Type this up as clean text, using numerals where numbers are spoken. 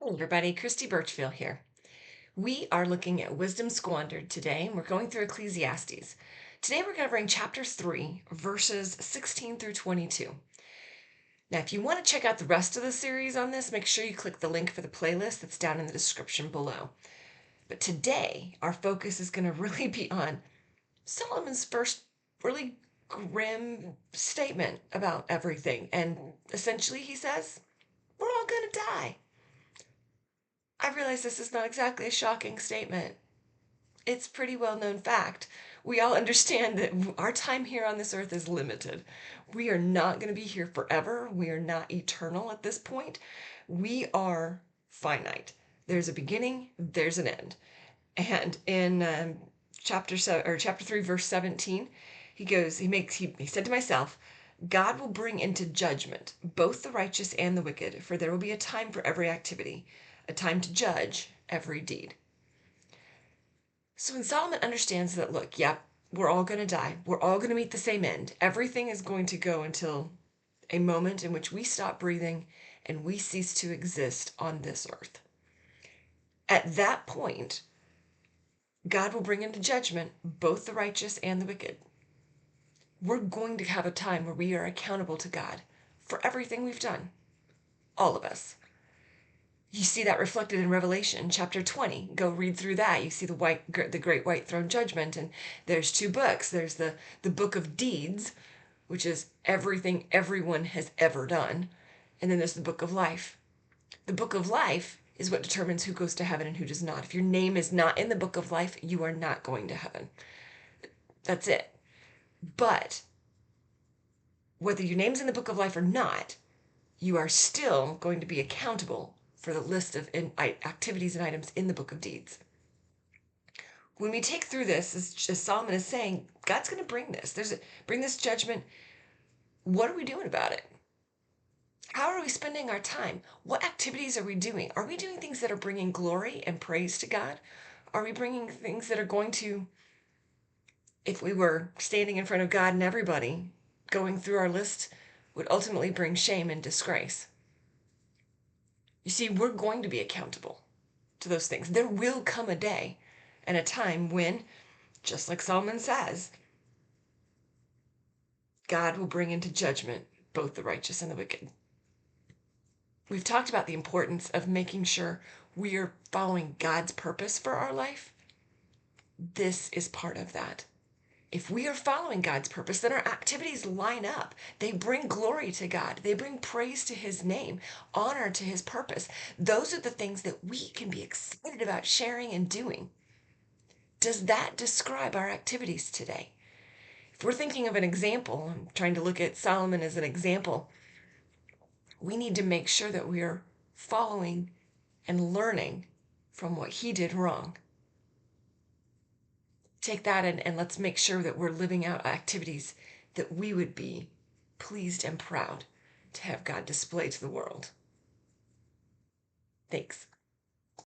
Hey everybody, Christy Birchfield here. We are looking at Wisdom Squandered today, and we're going through Ecclesiastes. Today we're going to bring chapter 3, verses 16 through 22. Now, if you want to check out the rest of the series on this, make sure you click the link for the playlist that's down in the description below. But today, our focus is going to really be on Solomon's first really grim statement about everything. And essentially, he says, we're all going to die. I realize this is not exactly a shocking statement. It's pretty well known fact. We all understand that our time here on this earth is limited. We are not going to be here forever. We are not eternal at this point. We are finite. There's a beginning, there's an end. And in chapter 3, verse 17, he said to myself, God will bring into judgment both the righteous and the wicked, for there will be a time for every activity, a time to judge every deed. So when Solomon understands that, look, yep, we're all going to die, we're all going to meet the same end, everything is going to go until a moment in which we stop breathing and we cease to exist on this earth. At that point, God will bring into judgment both the righteous and the wicked. We're going to have a time where we are accountable to God for everything we've done. All of us. You see that reflected in Revelation chapter 20. Go read through that. You see the great white throne judgment, and there's two books. There's the book of deeds, which is everything everyone has ever done, and then there's the book of life. The book of life is what determines who goes to heaven and who does not. If your name is not in the book of life, you are not going to heaven. That's it. But whether your name's in the book of life or not, you are still going to be accountable for the list of activities and items in the book of deeds. When we take through this, as Solomon is saying, God's going to bring this. Bring this judgment. What are we doing about it? How are we spending our time? What activities are we doing? Are we doing things that are bringing glory and praise to God? Are we bringing things that are going to, if we were standing in front of God and everybody, going through our list, would ultimately bring shame and disgrace? You see, we're going to be accountable to those things. There will come a day and a time when, just like Solomon says, God will bring into judgment both the righteous and the wicked. We've talked about the importance of making sure we are following God's purpose for our life. This is part of that. If we are following God's purpose, then our activities line up. They bring glory to God. They bring praise to his name, honor to his purpose. Those are the things that we can be excited about sharing and doing. Does that describe our activities today? If we're thinking of an example, I'm trying to look at Solomon as an example, we need to make sure that we are following and learning from what he did wrong. Take that and let's make sure that we're living out activities that we would be pleased and proud to have God display to the world. Thanks.